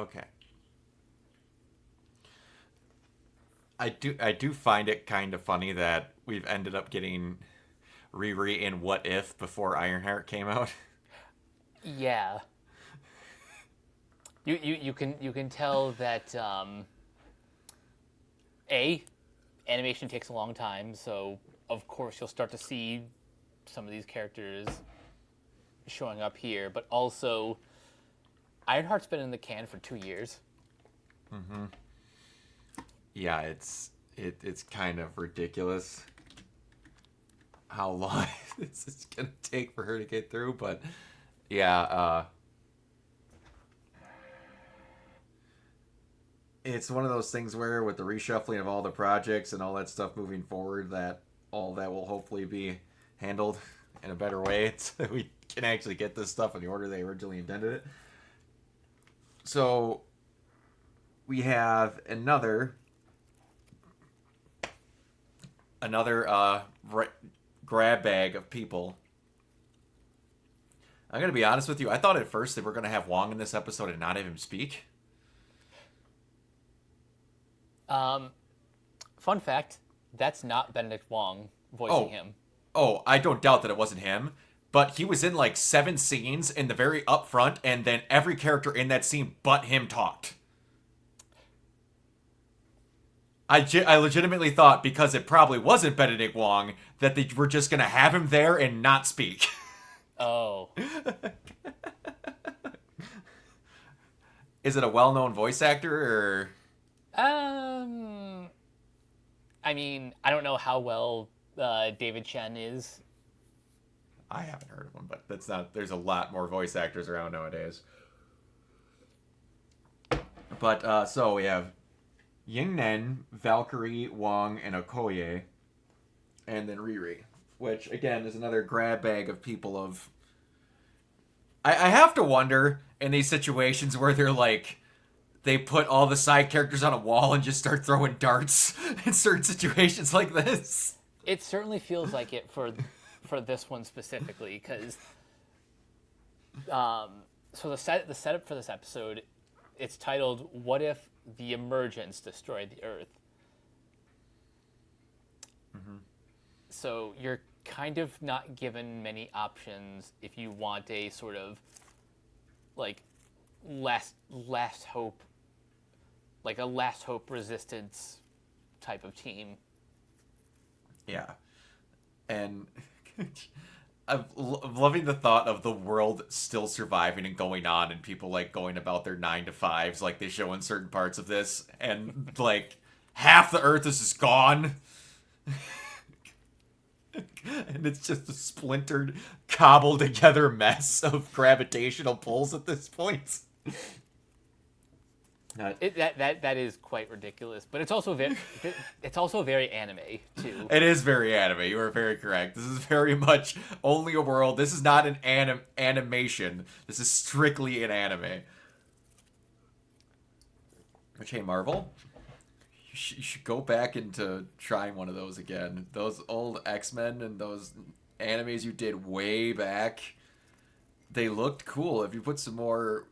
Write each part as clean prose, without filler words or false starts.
Okay. I do find it kind of funny that we've ended up getting Riri in What If before Ironheart came out. Yeah, you can tell that a animation takes a long time, so of course you'll start to see some of these characters showing up here, but also Ironheart's been in the can for 2 years. Yeah, it's kind of ridiculous how long it's gonna take for her to get through, but yeah, it's one of those things where with the reshuffling of all the projects and all that stuff moving forward, that all that will hopefully be handled in a better way so we can actually get this stuff in the order they originally intended it. So we have another grab bag of people. I'm gonna be honest with you. I thought at first they were gonna have Wong in this episode and not have him speak. Um, Fun fact: that's not Benedict Wong voicing Oh, him. I don't doubt that it wasn't him, but he was in like 7 scenes in the very upfront, and then every character in that scene but him talked. I legitimately thought because it probably wasn't Benedict Wong that they were just gonna have him there and not speak. Oh, Is it a well-known voice actor or? um, I mean, I don't know how well David Chen is. I haven't heard of him, but that's not. There's a lot more voice actors around nowadays. But so we have Yingnen, Valkyrie, Wong, and Okoye, and then Riri, which again is another grab bag of people of. I have to wonder in these situations where they're like they put all the side characters on a wall and just start throwing darts in certain situations like this. It certainly feels like it for this one specifically because so the setup for this episode, it's titled "What if the Emergence destroyed the Earth?" So you're kind of not given many options if you want a sort of like last hope, like a last hope resistance type of team. Yeah, and I'm loving the thought of the world still surviving and going on, and people like going about their 9 to 5s, like they show in certain parts of this, and like half the Earth is just gone, and it's just a splintered, cobbled together mess of gravitational pulls at this point. Not That is quite ridiculous, but it's also very anime too. It is very anime. You are very correct. This is very much only a world. This is not an animation. This is strictly an anime. Which, hey, Marvel, you should go back into trying one of those again. Those old X-Men and those animes you did way back, they looked cool. If you put some more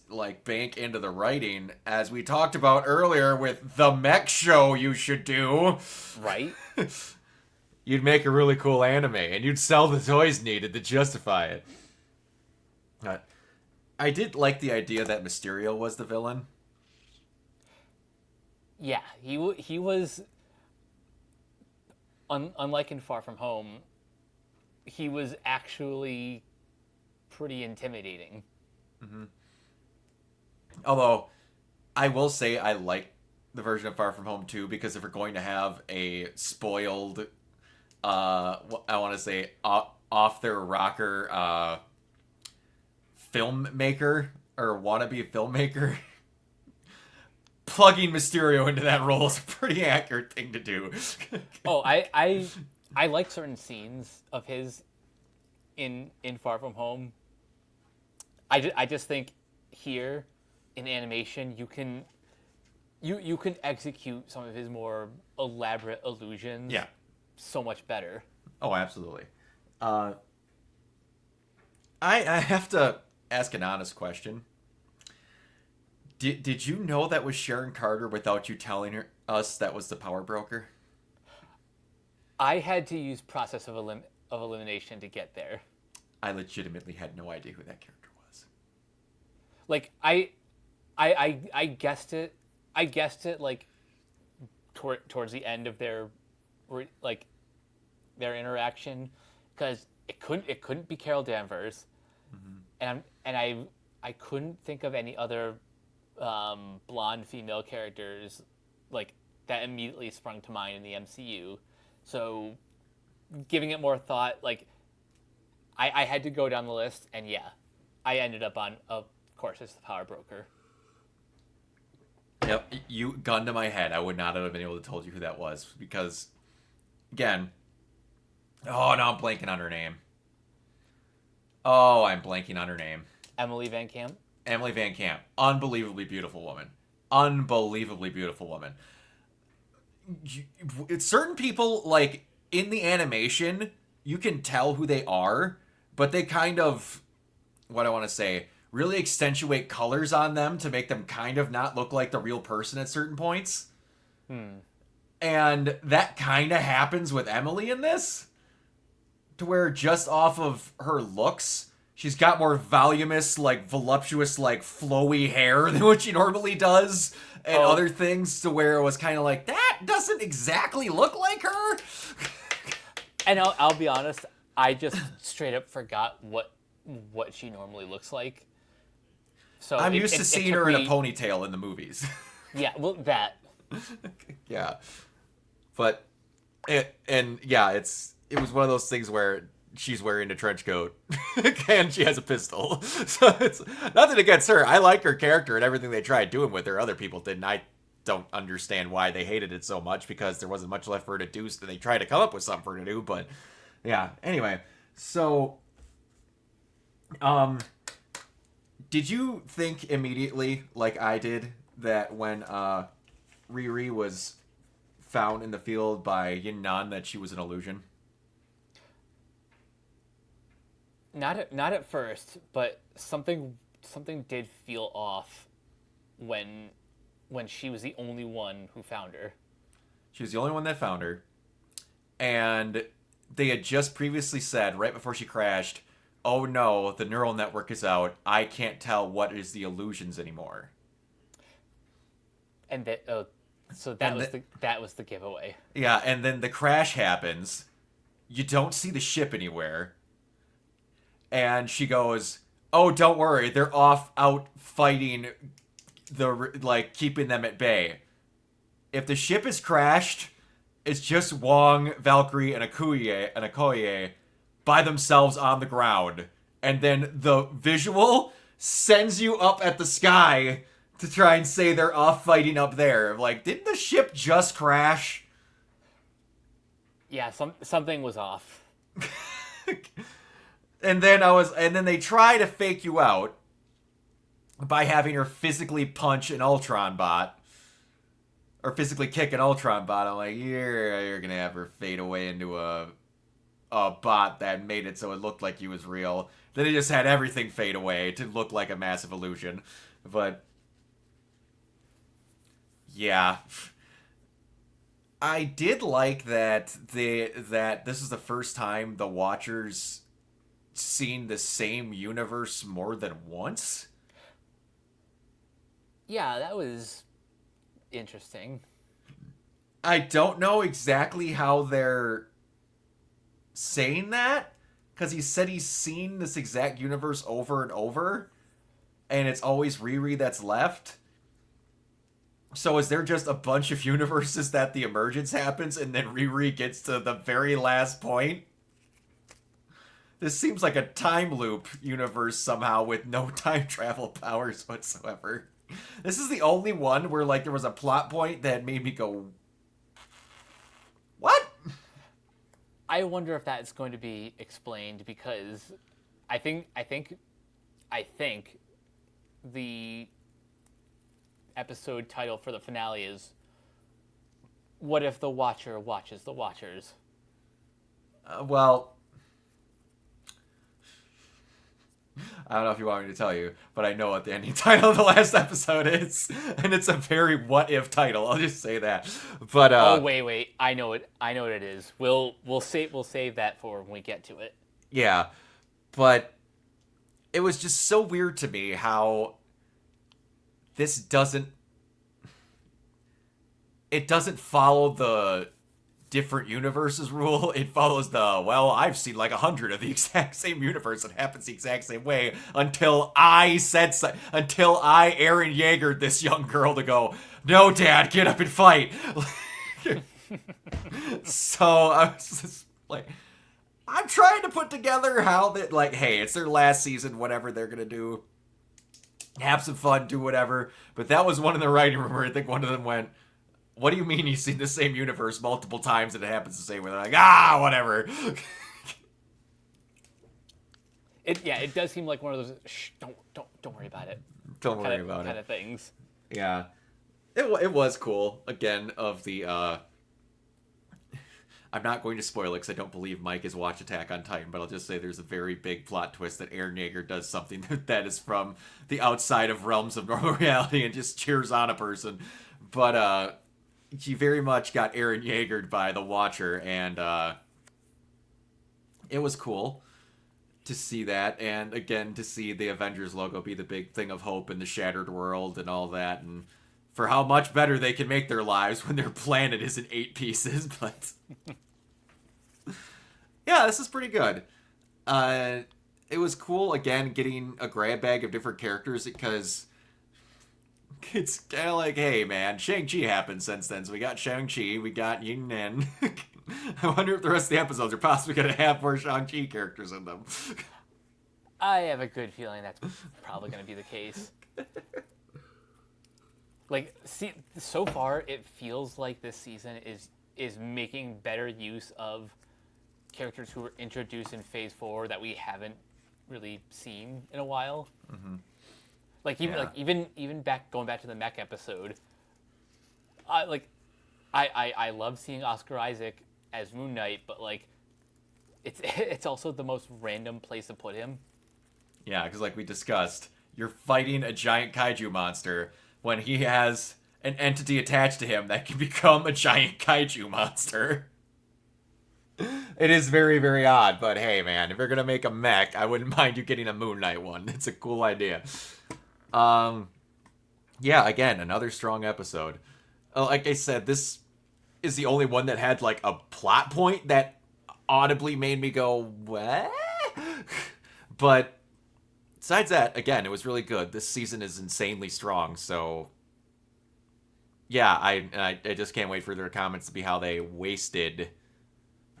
like bank into the writing, as we talked about earlier with the mech show you should do, Right? you'd make a really cool anime and you'd sell the toys needed to justify it. Uh, I did like the idea that Mysterio was the villain. Yeah, he was unlike in Far From Home. He was actually pretty intimidating. Although, I will say I like the version of Far From Home too, because if we're going to have a spoiled, I want to say off their rocker filmmaker or wannabe filmmaker, plugging Mysterio into that role is a pretty accurate thing to do. Oh, I like certain scenes of his in Far From Home. I just think here in animation you can execute some of his more elaborate illusions Yeah. so much better. Oh, absolutely. Uh, I have to ask an honest question. Did you know that was Sharon Carter without you telling us that was the power broker? I had to use process of elimination to get there. I legitimately had no idea who that character was. Like I guessed it. I guessed it like towards the end of like their interaction, because it couldn't be Carol Danvers, and I couldn't think of any other blonde female characters like that immediately sprung to mind in the MCU. So giving it more thought, like I had to go down the list, and yeah, I ended up on, of course, it's the power broker. Yep, you gun to my head. I would not have been able to told you who that was because, again, oh no, I'm blanking on her name. Oh, I'm blanking on her name. Emily Van Camp. Emily Van Camp, unbelievably beautiful woman, unbelievably beautiful woman. Certain people, like in the animation, you can tell who they are, but they kind of, what I want to say, really accentuate colors on them to make them kind of not look like the real person at certain points. And that kind of happens with Emily in this, to where just off of her looks, she's got more voluminous, like voluptuous, like flowy hair than what she normally does, and other things, to where it was kind of like, that doesn't exactly look like her. And I'll be honest, I just straight up forgot what she normally looks like. So I'm used to seeing her in a me... ponytail in the movies. Yeah, well, that. Yeah, but it was one of those things where she's wearing a trench coat and she has a pistol. So it's nothing against her. I like her character and everything they tried doing with her. Other people didn't. I don't understand why they hated it so much, because there wasn't much left for her to do, so they tried to come up with something for her to do. But yeah, anyway, so did you think immediately, like I did, that when Riri was found in the field by Yin-Nan, that she was an illusion? Not at first, but something did feel off when she was the only one who found her. She was the only one that found her, and they had just previously said, right before she crashed, "Oh no, the neural network is out. I can't tell what is the illusions anymore." And that so that was the giveaway. Yeah, and then the crash happens. You don't see the ship anywhere. And she goes, "Oh, don't worry. They're off out fighting keeping them at bay. If the ship is crashed, it's just Wong, Valkyrie, and Okoye by themselves on the ground. And then the visual sends you up at the sky to try and say they're off fighting up there. Like, didn't the ship just crash?" Yeah, something was off. And then they try to fake you out by having her physically punch an Ultron bot, or physically kick an Ultron bot. I'm like, you're gonna have her fade away into a bot that made it so it looked like he was real. Then he just had everything fade away to look like a massive illusion. But yeah, I did like that this is the first time the Watchers seen the same universe more than once. Yeah, that was interesting. I don't know exactly how they're saying that, because he said he's seen this exact universe over and over, and it's always Riri that's left. So is there just a bunch of universes that the emergence happens and then Riri gets to the very last point? This seems like a time loop universe somehow with no time travel powers whatsoever. This is the only one where like there was a plot point that made me go, what? I wonder if that's going to be explained, because I think the episode title for the finale is "What if the Watcher watches the Watchers?" Well, I don't know if you want me to tell you, but I know what the ending title of the last episode is, and it's a very what-if title. I'll just say that. But Oh wait, I know it. I know what it is. We'll save that for when we get to it. yeah, but it was just so weird to me how this doesn't follow the different universes rule. It follows the, well, I've seen like 100 of the exact same universe that happens the exact same way until I said so, until I Aaron Yeagered this young girl to go, no, Dad, get up and fight. So I was just like, I'm trying to put together how that, like, hey, it's their last season, whatever they're gonna do, have some fun, do whatever. But that was one in the writing room where I think one of them went, what do you mean you've seen the same universe multiple times and it happens the same way? They're like, whatever. It does seem like one of those don't worry about it. Don't worry about kind it. of things. Yeah, it was cool. Again, of the I'm not going to spoil it because I don't believe Mike has watched Attack on Titan, but I'll just say there's a very big plot twist that Eren Yeager does something that is from the outside of realms of normal reality and just cheers on a person. But he very much got Eren Yeagered by the Watcher, and it was cool to see that, and again to see the Avengers logo be the big thing of hope in the shattered world and all that, and for how much better they can make their lives when their planet is in 8 pieces. But yeah, this is pretty good. It was cool, again, getting a grab bag of different characters, because it's kind of like, hey, man, Shang-Chi happened since then. So we got Shang-Chi, we got Yin-Nen. I wonder if the rest of the episodes are possibly going to have more Shang-Chi characters in them. I have a good feeling that's probably going to be the case. Like, see, so far it feels like this season is making better use of characters who were introduced in Phase 4 that we haven't really seen in a while. Mm-hmm. Even going back to the mech episode, I love seeing Oscar Isaac as Moon Knight, but like it's also the most random place to put him. Yeah, because like we discussed, you're fighting a giant kaiju monster when he has an entity attached to him that can become a giant kaiju monster. It is very, very odd, but hey, man, if you're gonna make a mech, I wouldn't mind you getting a Moon Knight one. It's a cool idea. Yeah, again, another strong episode. Like I said, this is the only one that had like a plot point that audibly made me go, what? But besides that, again, it was really good. This season is insanely strong, so yeah, I just can't wait for their comments to be how they wasted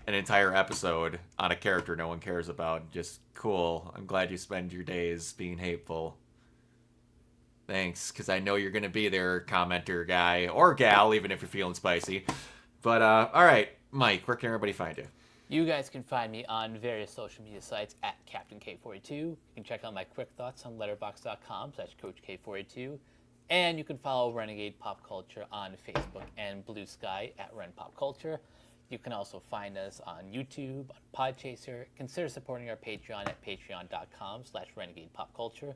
an entire episode on a character no one cares about. Just cool. I'm glad you spend your days being hateful. Thanks, because I know you're going to be there, commenter guy or gal, even if you're feeling spicy. But, all right, Mike, where can everybody find you? You guys can find me on various social media sites at Captain K42. You can check out my quick thoughts on letterboxd.com/CoachK42. And you can follow Renegade Pop Culture on Facebook and Blue Sky at Ren Pop Culture. You can also find us on YouTube, on Podchaser. Consider supporting our Patreon at patreon.com/Renegade Pop Culture.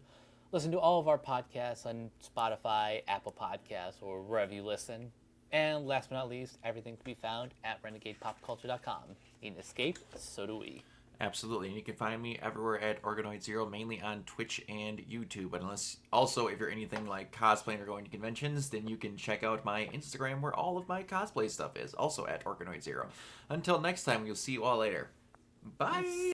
Listen to all of our podcasts on Spotify, Apple Podcasts, or wherever you listen. And last but not least, everything can be found at renegadepopculture.com. Need an escape? So do we. Absolutely, and you can find me everywhere at Organoid Zero, mainly on Twitch and YouTube. But unless, also, if you're anything like cosplaying or going to conventions, then you can check out my Instagram where all of my cosplay stuff is, also at Organoid Zero. Until next time, we'll see you all later. Bye!